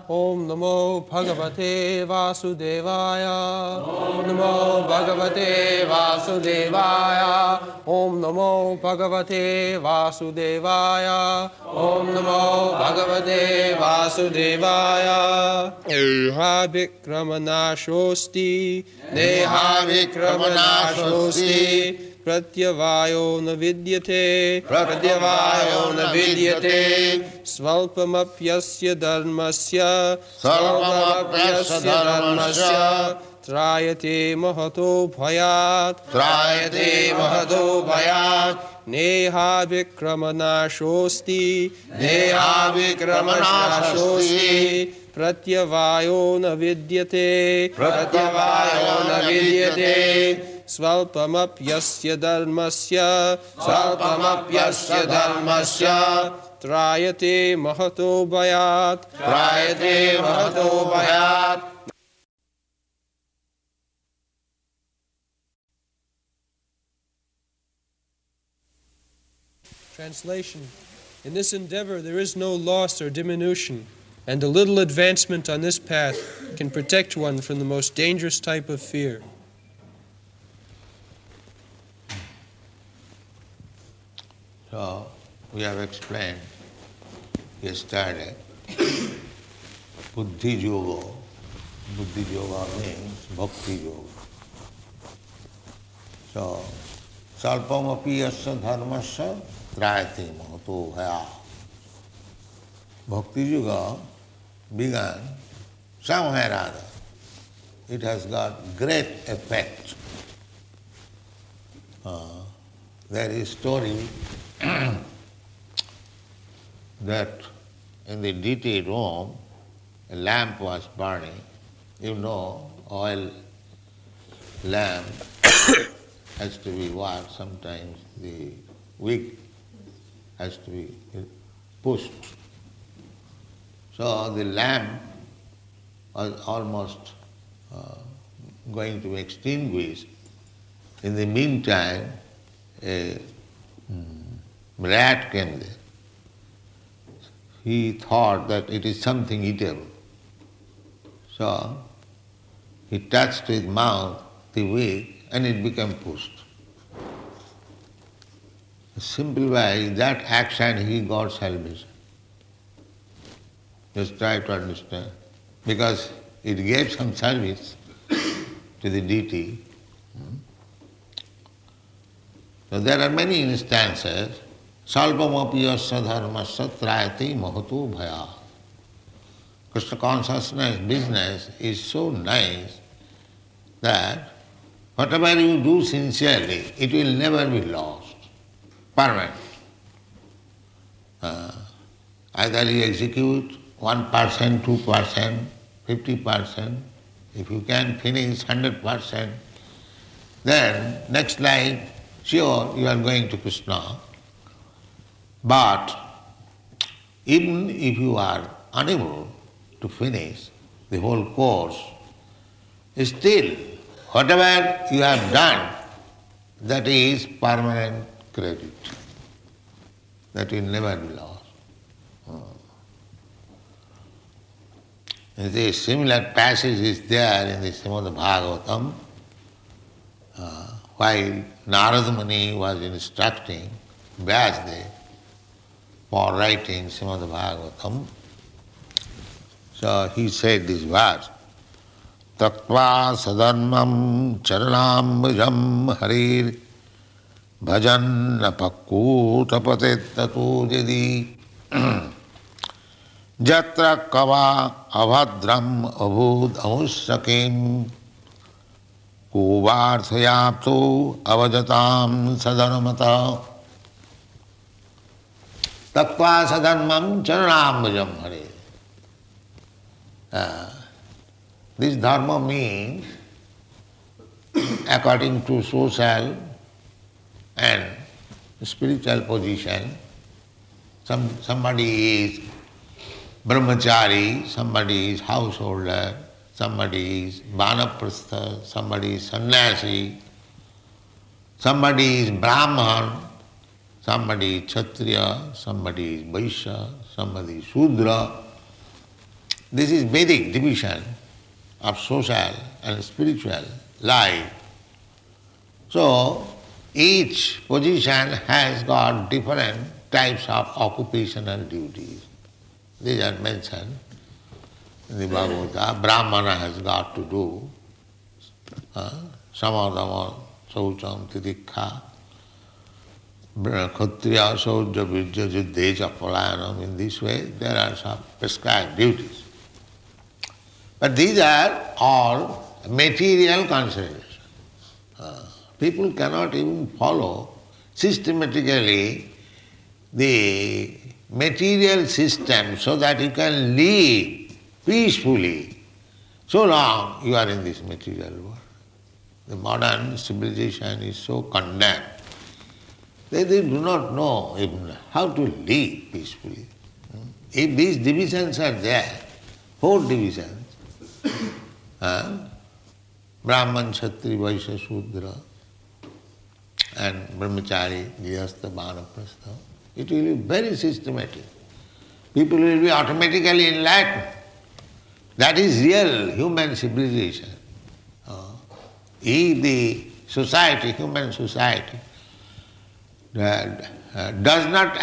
Om Namo Bhagavate Vasudevaya. Om Namo Bhagavate Vasudevaya. Om Namo Bhagavate Vasudevaya. Om Namo Bhagavate Vasudevaya. Neha Vikramanashosti. Neha Vikramanashosti. Pratyavayo na vidyate, pratyavayo na vidyate, svalpamapyasya dharmasya, svalpamapyasya dharmasya, trayate mahato bhayat, trayate mahato bhayat, neha vikramanashosti, neha vikramanashosti, pratyavayo na vidyate, pratyavayo na vidyate, Svalpamapyasya dharmasya, svalpamapyasya dharmasya, trayate mahato bhayat, trayate mahato bhayat. Translation. In this endeavor there is no loss or diminution, and a little advancement on this path can protect one from the most dangerous type of fear. So, we have explained yesterday, Buddhi Yoga. Buddhi Yoga means Bhakti Yoga. So, Salpamapi yasya dharmasya trayate mahato bhaya. Bhakti Yoga began somewhere or other. It has got great effect. There is story that in the deity room, a lamp was burning. You know, oil lamp has to be what? Sometimes the wick has to be pushed. So the lamp was almost going to be extinguished. In the meantime, a rat came there. He thought that it is something eatable. So he touched with mouth the wick and it became pushed. Simple by that action he got salvation. Just try to understand. Because it gave some service to the deity. So there are many instances. Salpamapi yasya dharmasya trayate mahato bhaya. Krishna consciousness business is so nice that whatever you do sincerely, it will never be lost. Permanent. Either you execute 1%, 2%, 50%. If you can finish 100%, then next life, sure, you are going to Krishna. But even if you are unable to finish the whole course, still, whatever you have done, that is permanent credit. That will never be lost. The similar passage is there in the Srimad Bhagavatam, while Narada Muni was instructing Vyasdev for writing Srimad Bhagavatam. So he said this verse, Taktva sadharmam charanambujam harir bhajan napakutapatet tato jadi jatra kava avadram abhud amusakim kuvarthayapto avajatam sadharmata tattva sadharmam charanambujam hare. This dharma means, according to social and spiritual position, somebody is brahmachari, somebody is householder, somebody is vanaprastha, somebody is sannyasi, somebody is brahman, somebody is kshatriya, somebody is vaishya, somebody is shudra. This is Vedic division of social and spiritual life. So, each position has got different types of occupational duties. These are mentioned in the Bhagavata. Brahmana has got to do samadama, saucham, titikha, kshatriya, saudya, virya, juddheja, palayanam. In this way, there are some prescribed duties. But these are all material considerations. People cannot even follow systematically the material system so that you can live peacefully so long you are in this material world. The modern civilization is so condemned. They do not know even how to live peacefully. If these divisions are there, 4 divisions, Brahman, Kshatri, Vaishya, Shudra, and Brahmachari, Grihastha, Vanaprastha, it will be very systematic. People will be automatically enlightened. That is real human civilization. If the society, human society, does not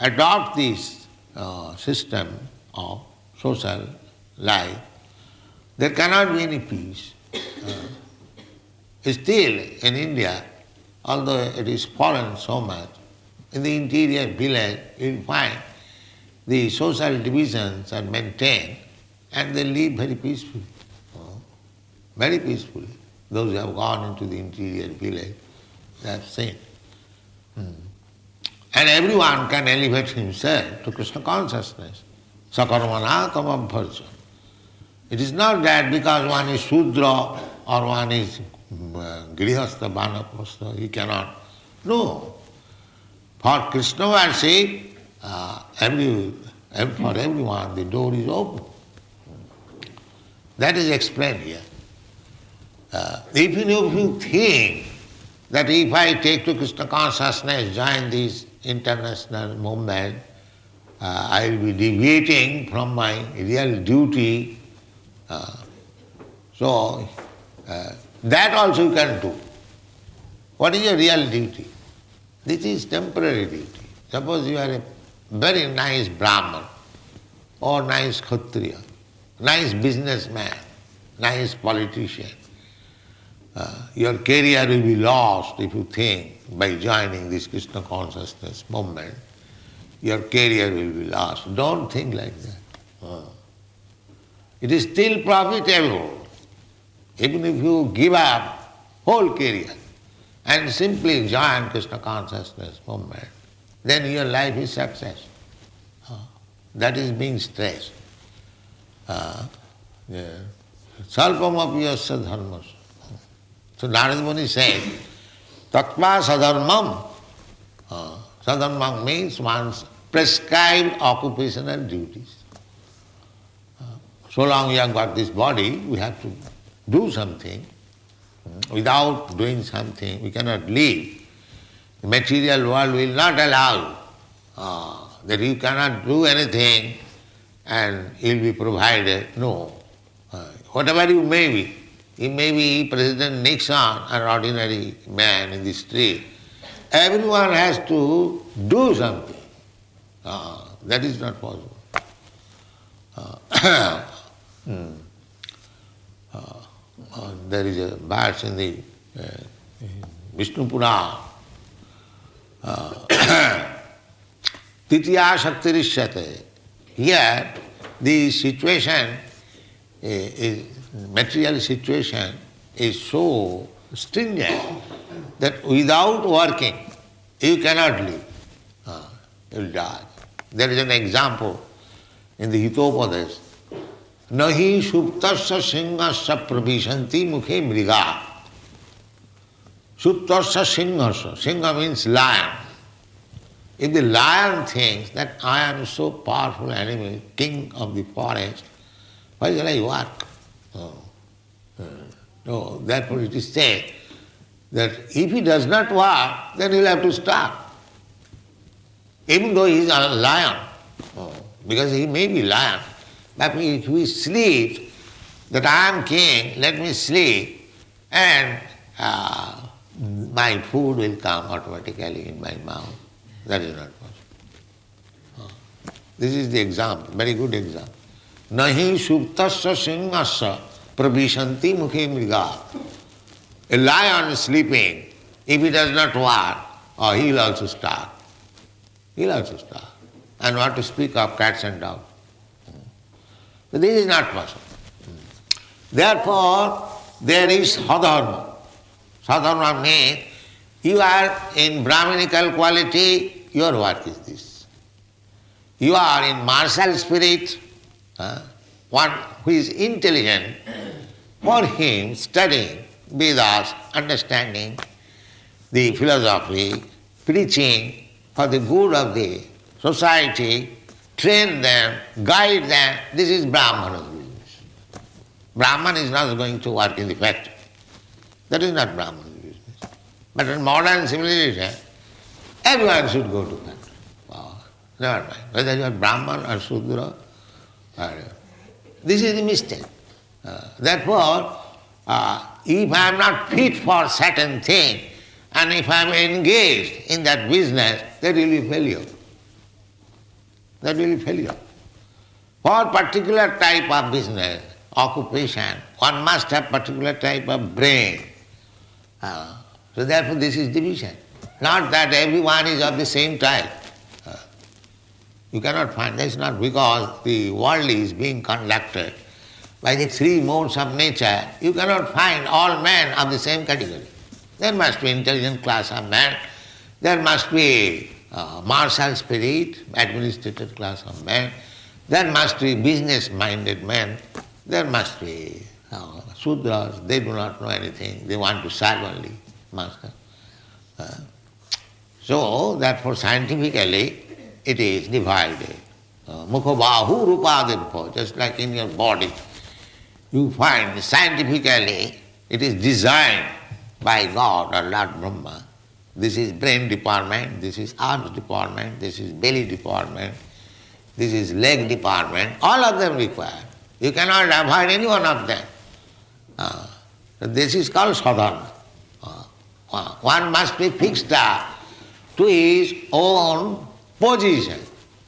adopt this system of social life, there cannot be any peace. Still, in India, although it is fallen so much, in the interior village you will find the social divisions are maintained and they live very peacefully. Very peacefully. Those who have gone into the interior village, they have seen. And everyone can elevate himself to Krishna consciousness. Sakarmana tamabharja. It is not that because one is Shudra or one is Grihastha, Vanaprastha, he cannot. No. For Krishna worship, for everyone the door is open. That is explained here. Even if you think that if I take to Krishna consciousness, join this international movement, I will be deviating from my real duty. So that also you can do. What is your real duty? This is temporary duty. Suppose you are a very nice Brahman or nice Kshatriya, nice businessman, nice politician. Your career will be lost if you think by joining this Krishna consciousness movement, your career will be lost. Don't think like that. It is still profitable. Even if you give up whole career and simply join Krishna consciousness movement, then your life is success. That is being stressed. Salpam api yasya dharmas. So Narada Muni said, Tattva sadharmam. Sadharmam means one's prescribed occupational duties. So long we have got this body, we have to do something. Without doing something, we cannot live. The material world will not allow that you cannot do anything and you'll be provided. No. Whatever you may be, you may be President Nixon, an ordinary man in the street. Everyone has to do something. That is not possible. There is a verse in the Vishnu Purana. Titiya shaktirishyate. Here, the situation, material situation is so stringent that without working, you cannot live. You will die. There is an example in the Hitopadesh. Nahi suptasya singhasya pravishanti mukhe mriga. Suptasya singhasya. Singha means lion. If the lion thinks that I am so powerful animal, king of the forest, why shall I work? No, therefore it is said that if he does not work, then he will have to starve. Even though he is a lion, because he may be lion, But if we sleep, that I am king, let me sleep, and my food will come automatically in my mouth. That is not possible. This is the example, very good example. Nahi suptasya singasya pravishanti mukhe mriga. A lion sleeping, if he does not work, he will also starve. He will also starve. And what to speak of cats and dogs. But this is not possible. Therefore, there is sadharma. Sadharma means you are in Brahminical quality, your work is this. You are in martial spirit, one who is intelligent, for him studying Vedas, understanding the philosophy, preaching for the good of the society, train them, guide them, this is Brahmana's business. Brahman is not going to work in the factory. That is not Brahmana's business. But in modern civilization, everyone should go to factory. Wow. Never mind. Whether you are Brahman or Sudra, this is the mistake. Therefore, if I am not fit for certain thing, and if I am engaged in that business, that will be failure. That will be failure. For particular type of business, occupation, one must have particular type of brain. So therefore this is division. Not that everyone is of the same type. You cannot find, that's not because the world is being conducted by the three modes of nature, you cannot find all men of the same category. There must be intelligent class of men, there must be martial spirit, administrative class of men, there must be business-minded men, there must be Sudras, they do not know anything, they want to serve only master. So, therefore scientifically it is divided. Mukha bahu rupadirpa, just like in your body. You find scientifically it is designed by God or Lord Brahma. This is brain department, this is arms department, this is belly department, this is leg department, all of them required. You cannot avoid any one of them. This is called sadhana. One must be fixed up to his own position.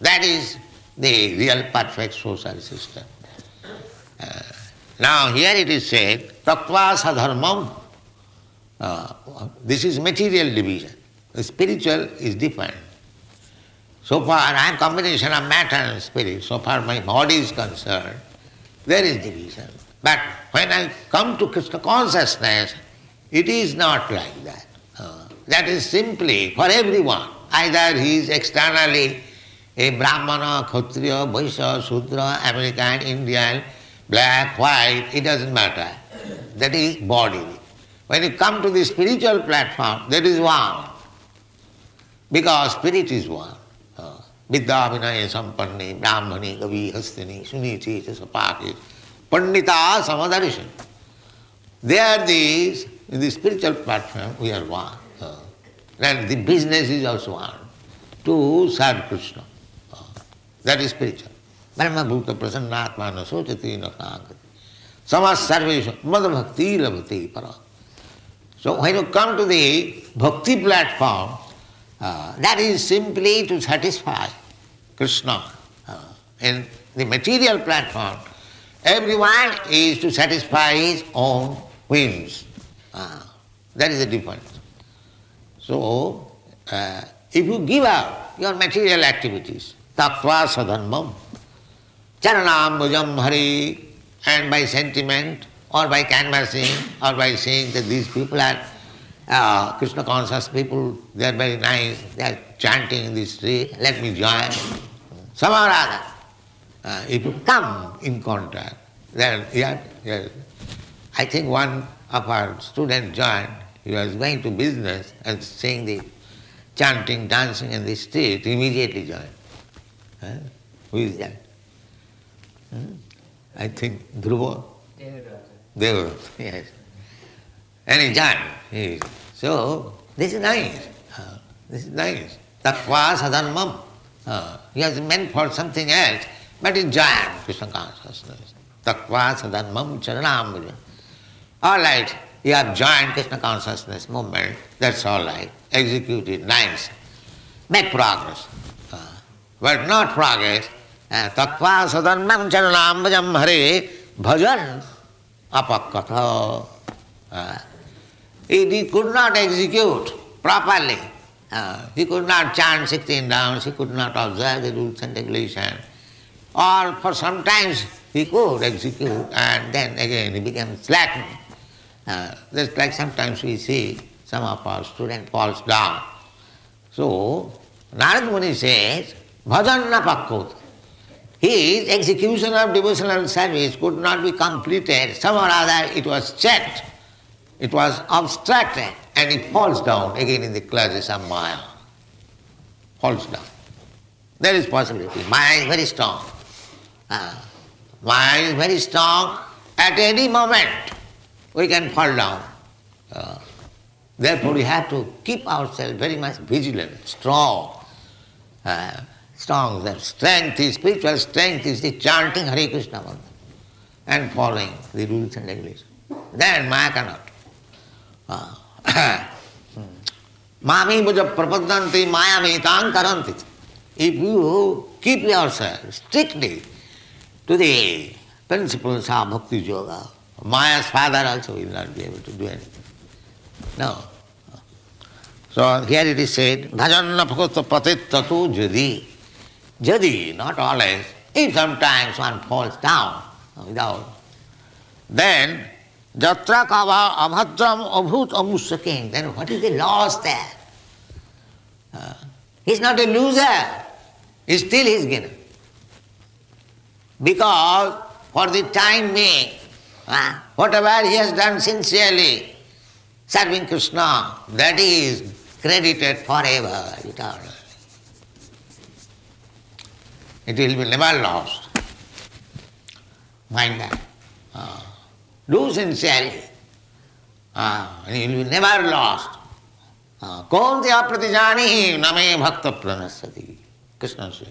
That is the real perfect social system. Now here it is said, tattva sadharmam. This is material division. The spiritual is different. So far I am combination of matter and spirit. So far my body is concerned, there is division. But when I come to Krishna consciousness, it is not like that. That is simply for everyone. Either he is externally a Brahmana, Kshatriya, Vaishya, Shudra, American, Indian, black, white, it doesn't matter. That is body. When you come to the spiritual platform, that is one. Because spirit is one. Vidya vinaya sampanni, brahmani, kavi, hastini, suniti, sapaki, pandita, samadarishan. They are these, in the spiritual platform, we are one. And the business is also one. To serve Krishna. That is spiritual. Brahma bhuta prasannatmana sochati nasangati. Samas sarvesha madha bhakti labhati para. So when you come to the bhakti platform, that is simply to satisfy Krishna. In the material platform, everyone is to satisfy his own whims. That is the difference. So, if you give up your material activities, tattva sadharmam, charanambujam hari, and by sentiment, or by canvassing, or by saying that these people are Krishna conscious people, they are very nice, they are chanting in the street, let me join. Somehow or other, if you come in contact, then I think one of our students joined, he was going to business and seeing the chanting, dancing in the street, immediately joined. Who is that? I think Dhruva. Devadatta, yes. And he joined. So, this is nice. This is nice. Tattva sadharmam. He has meant for something else. but it's giant Krishna consciousness. Takva sadhanmam charanam. All right, you have joined Krishna consciousness movement, that's all right. Execute it, nice. Make progress. But not progress. Takva sadhanmam charanam bhajam hare bhajan apakatha. He could not execute properly. He could not chant 16 rounds, he could not observe the rules and regulations. Or for some times he could execute and then again he became slackened. Just like sometimes we see some of our students falls down. So Narad Muni says, bhajanna pakkot. His execution of devotional service could not be completed. Somehow or other it was checked, it was obstructed, and he falls down again in the clutches of Maya. Falls down. There is possibility. Maya is very strong. Maya is very strong. At any moment we can fall down. Therefore we have to keep ourselves very much vigilant, strong. Strong. The strength is, spiritual strength is the chanting Hare Krishna mantra and following the rules and regulations. Then Maya cannot. Mami bhaja prapadanti mayamitam karanti. If you keep yourself strictly to the principles of bhakti yoga, Maya's father also will not be able to do anything. No. So here it is said, bhajanna bhakta patittatu jadi. Jadi, not always. If sometimes one falls down without, then jatra kava abhadram abhut amusaking, then what is the loss there? He's not a loser. Still he is gainer. Because for the time being, whatever he has done sincerely, serving Krishna, that is credited forever, eternally. It will be never lost. Mind that. Do sincerely. And it will be never lost. Konti apratijani name bhakta pranasati. Krishna says.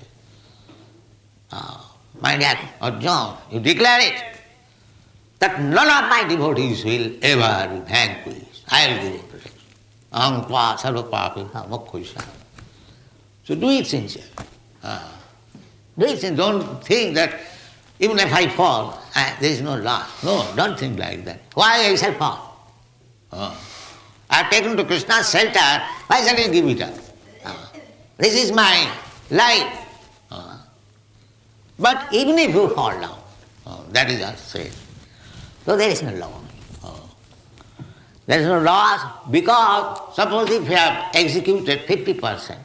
Mind that, Arjuna, you declare it, that none of my devotees will ever be vanquished. I will give you protection. Aham tva sarva papi mokkhoisha. So do it sincerely. Do it sincerely. Don't think that even if I fall, there is no loss. No, don't think like that. Why I shall fall? I have taken to Krishna's shelter, why shall I give it up? This is my life. But even if you fall down, that is just said. So there is no loss. There is no loss because suppose if you have executed 50%,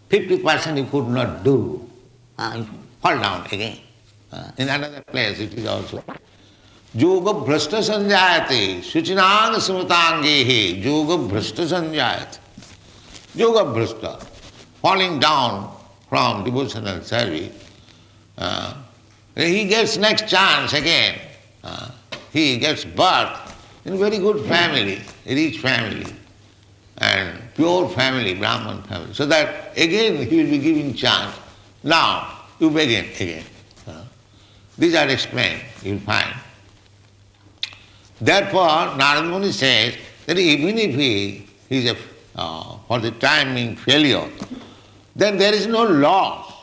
50% you could not do, you fall down again. In another place it is also. Yoga bhrashta sanjayate, suchinang smrutangehe, yoga bhrashta sanjayate. Yoga bhrashta, falling down from devotional service, he gets next chance again. He gets birth in a very good family, a rich family, and pure family, Brahman family. So that again he will be giving chance. Now you begin again. These are explained, you will find. Therefore, Narad Muni says that even if he is for the time being failure, then there is no loss.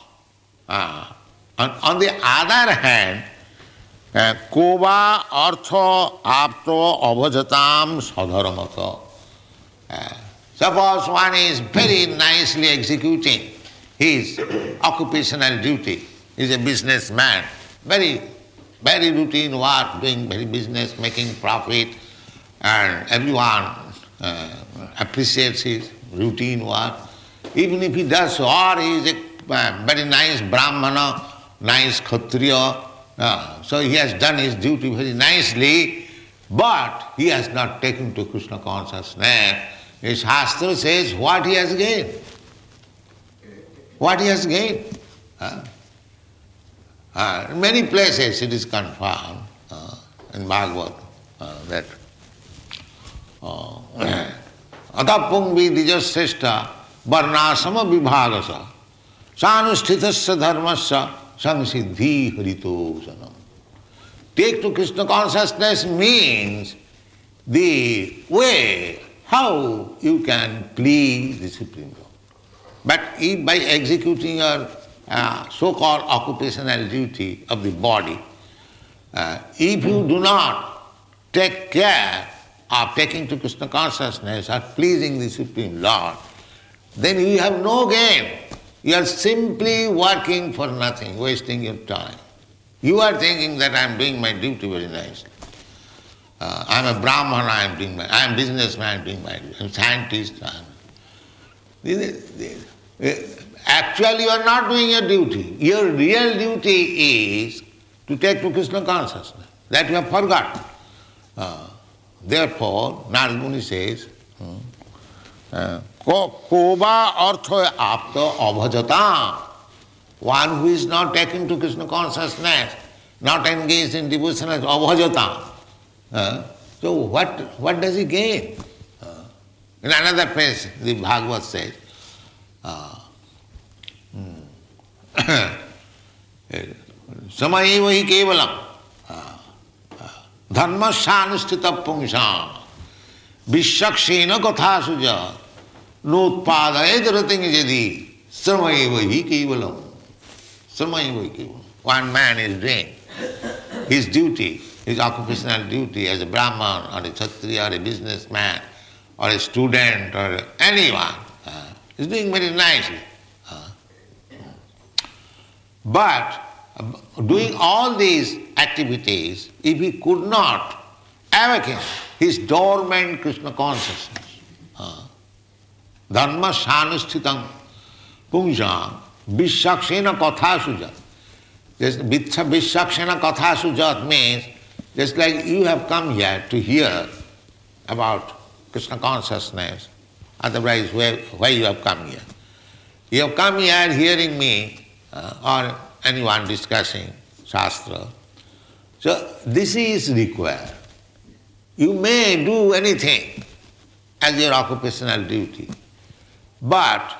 On the other hand, koba artha apto abhajatam sadharamata. Suppose one is very nicely executing his occupational duty. He is a businessman, very routine work, doing very business, making profit, and everyone appreciates his routine work. Even if he does so, or he is a very nice brahmana, nice kshatriya, so he has done his duty very nicely, but he has not taken to Krishna consciousness. His Shastra says what he has gained. What he has gained. In many places it is confirmed in Bhagavad that atapungvi dijastheshta varnasama vibhagasa sanusthithasya dharmasya samsiddhi harito sanam. Take to Krishna consciousness means the way how you can please the Supreme Lord. But if by executing your so-called occupational duty of the body, if you do not take care of taking to Krishna consciousness or pleasing the Supreme Lord, then you have no gain. You are simply working for nothing, wasting your time. You are thinking that I am doing my duty very nicely. I am a Brahmana, I am businessman, I am doing my duty. I am scientist. Actually, you are not doing your duty. Your real duty is to take to Krishna consciousness. That you have forgotten. Therefore, Narad Muni says, Koba artho apta abhajata. One who is not taking to Krishna consciousness, not engaged in devotion as abhajata. So what does he gain? In another place, the Bhagavad says, Samayeva hi kevalam dharma sanusthita pungsha vishakshena katha suja nutpadayed rating jadi samayeva hi kevalam. Samayeva hi kevalam. One man is doing his duty, his occupational duty as a Brahman or a Kshatriya or a businessman or a student or anyone, is doing very nicely. But doing all these activities, if he could not awaken his dormant Krishna consciousness, dharma sanusthitam pungsam vishakshena katha sujat. Vishakshena katha sujat means just like you have come here to hear about Krishna consciousness, otherwise why you have come here? You have come here hearing me or anyone discussing Shastra. So this is required. You may do anything as your occupational duty, but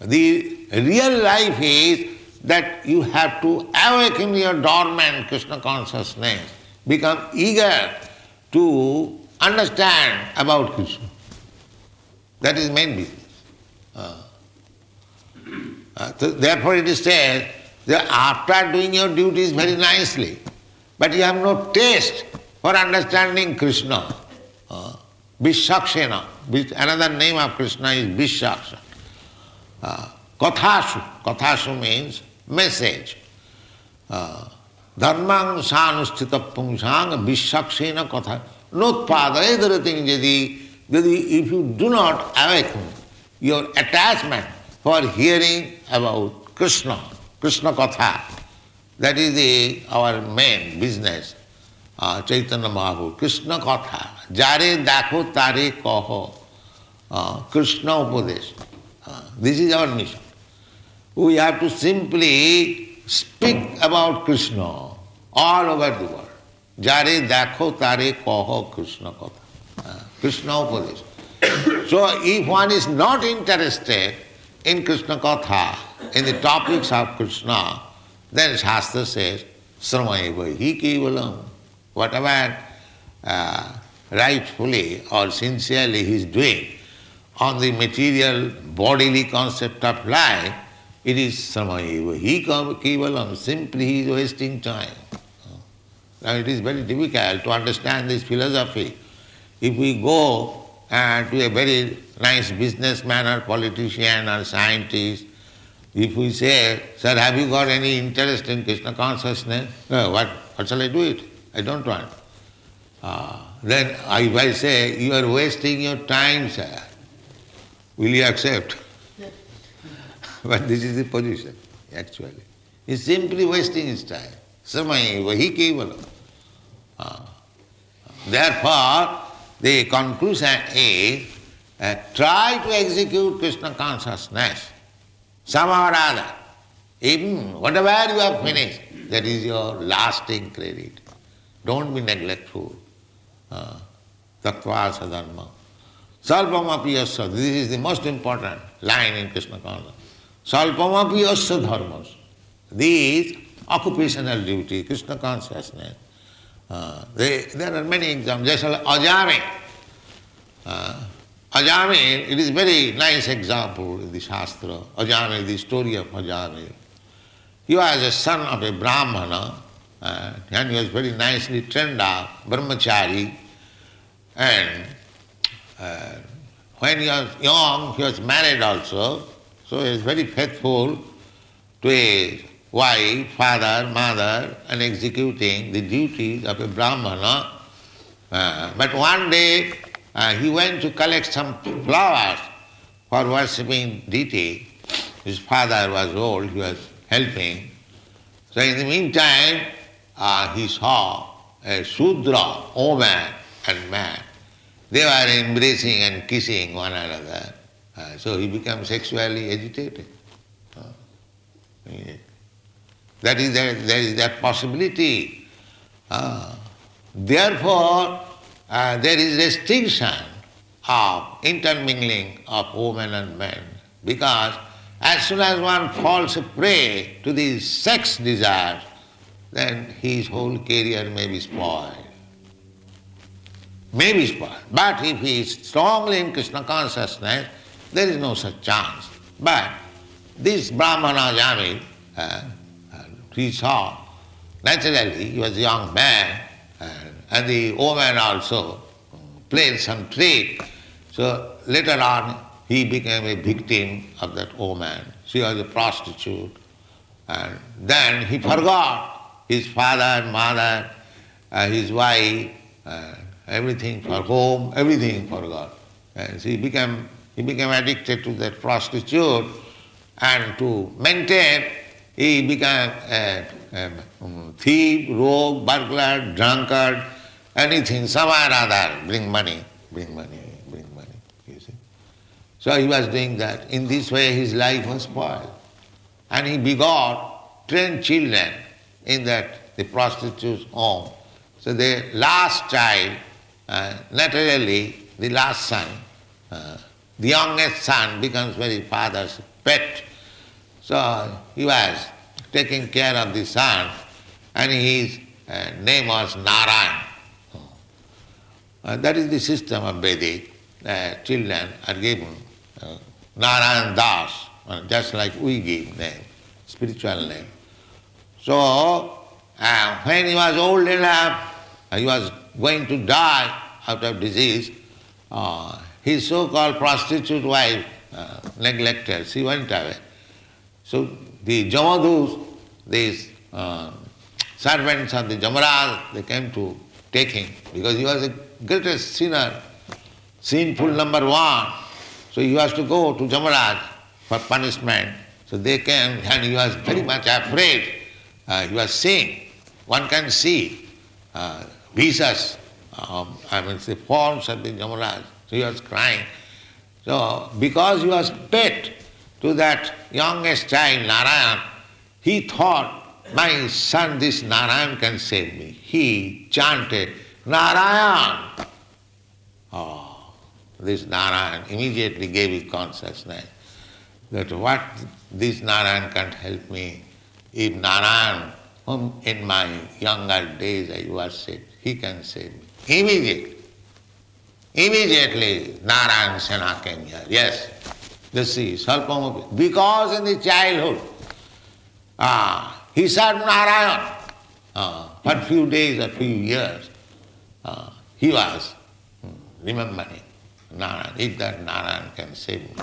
the real life is that you have to awaken your dormant Krishna consciousness, become eager to understand about Krishna. That is main business. Therefore it is said that after doing your duties very nicely, but you have no taste for understanding Krishna, Vishakshena, another name of Krishna is Vishaksha. Kathashu means message. Dharmang sanusthita pungsang Vishakshena katha nutpadayed rating jadi. If you do not awaken your attachment for hearing about Krishna, Krishna Katha, that is our main business. Chaitanya Mahaprabhu, Krishna Katha, jare dakho tare kaho, Krishna Upadesh. This is our mission. We have to simply speak about Krishna all over the world. Jare dakho tare kaho Krishna Katha, Krishna Upadesh. So if one is not interested in Krishna Katha, in the topics of Krishna, then Shastra says, Sramayeva hi kevalam. Whatever rightfully or sincerely he is doing on the material bodily concept of life, it is Sramayeva hi kevalam. Simply he is wasting time. Now it is very difficult to understand this philosophy. If we go to a very nice businessman or politician or scientist, if we say, Sir, have you got any interest in Krishna consciousness? No, what shall I do it? I don't want. Then if I say, you are wasting your time, sir, will you accept? But this is the position, actually. He is simply wasting his time. Samayeva hi kevalam. Therefore, the conclusion is, try to execute Krishna consciousness somehow or other. Even whatever you have finished, that is your lasting credit. Don't be neglectful. Tattva sadharma. Salpamapi yasya. This is the most important line in Krishna consciousness. Salpamapi yasya dharmas. these occupational duty, Krishna consciousness. There are many examples. Just like Ajami. Ajami, it is very nice example in the Shastra. Ajami, the story of Ajami. He was a son of a Brahmana, and he was very nicely trained up, brahmachari, and when he was young, he was married also, so he was very faithful to his wife, father, mother, and executing the duties of a Brahmana. But one day he went to collect some flowers for worshipping deity. His father was old, he was helping. So in the meantime, he saw a Shudra, woman and man. They were embracing and kissing one another. So he became sexually agitated. There is that possibility. Therefore, there is restriction of intermingling of women and men, because as soon as one falls a prey to these sex desires, then his whole career may be spoiled. May be spoiled. But if he is strongly in Krishna consciousness, there is no such chance. But this Brahmana Jami, he saw, naturally, he was a young man, and the woman also played some trick. So later on, he became a victim of that woman. She was a prostitute. And then he forgot his father, mother, his wife, everything for home, everything forgot. And so he became addicted to that prostitute, and to maintain, he became a thief, rogue, burglar, drunkard, anything, somewhere or other, bring money, you see. So he was doing that. In this way his life was spoiled. And he begot 10 children in that, the prostitute's home. So the last child, naturally, the last son, the youngest son becomes very father's pet. So he was taking care of the son, and his name was Narayan. That is the system of Vedic. Children are given Narayan Das, just like we give name, spiritual name. So when he was old enough, he was going to die out of disease, his so-called prostitute wife neglected, she went away. So the Jamadus, these servants of the Jamaraj, they came to take him, because he was the greatest sinner, sinful number one. So he was to go to Jamaraj for punishment. So they came, and he was very much afraid. He was seeing, one can see visas, the forms of the Jamaraj. So he was crying. So because he was pet to that youngest child, Narayan, he thought, my son, this Narayan can save me. He chanted, Narayan. Oh, this Narayan immediately gave his consciousness that what this Narayan can't help me. If Narayan, whom in my younger days I worshipped, he can save me. Immediately Narayan Sena came here. Yes, this is Salpamapi. Because in the childhood, he said Narayan. For a few days or few years, he was remembering Narayan, if that Narayan can save me.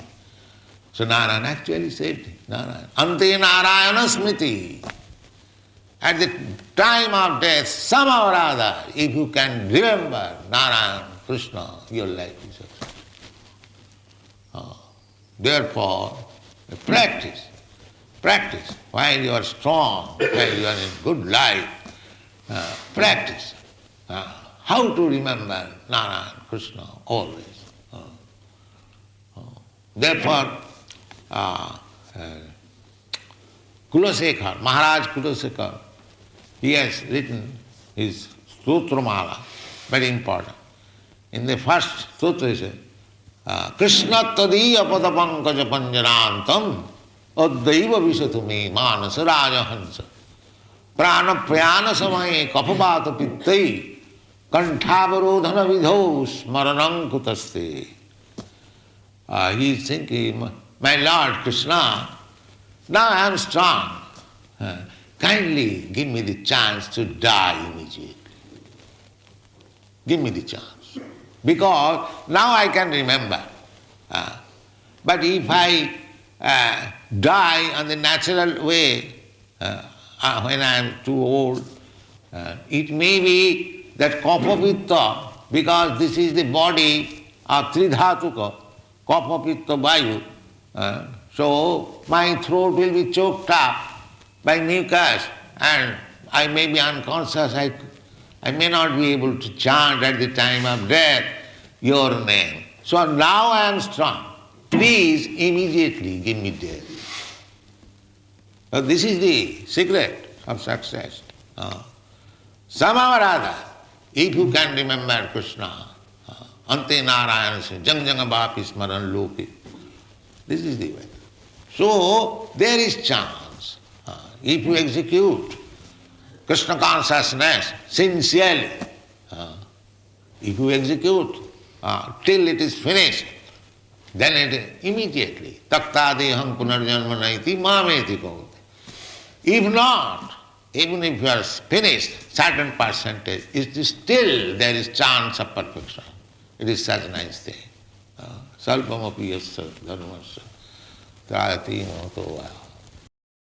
So Narayan actually saved him. Narayan. Ante Narayana Smriti. At the time of death, somehow or other, if you can remember Narayan, Krishna, your life is successful. Therefore, practice. While you are strong, while you are in good life, practice. How to remember Narayan, Krishna, always. Therefore, Kulasekhar, Maharaj Kulasekhar, he has written his Sutramala, very important. In the first sutra he says, Krishna tadiya pada pankaja panjanantam Addaiva visatu me manasa rajahansa. Prana prayana samaye kapavata pittai kantavarodhana vidho smaranam kutaste. He is thinking, my Lord Krishna, now I am strong. Kindly give me the chance to die immediately. Give me the chance. Because now I can remember. But if I die on the natural way, when I am too old, it may be that kapapitta, because this is the body of tridhatuka, kapapitta vayu, so my throat will be choked up by mucus and I may be unconscious. I may not be able to chant at the time of death your name. So now I am strong. Please immediately give me death. So this is the secret of success. Somehow or other, if you can remember Krishna, ante narayanasya jang jang vapi smaran loki. This is the way. So there is chance. If you execute Krishna consciousness sincerely, if you execute till it is finished, then it immediately taktadeham punarjanma naiti mameti kavati. If not, even if you are finished, certain percentage, it is still there is chance of perfection. It is such a nice thing. Salpamapi yasya dharmasya trayati mato vaya.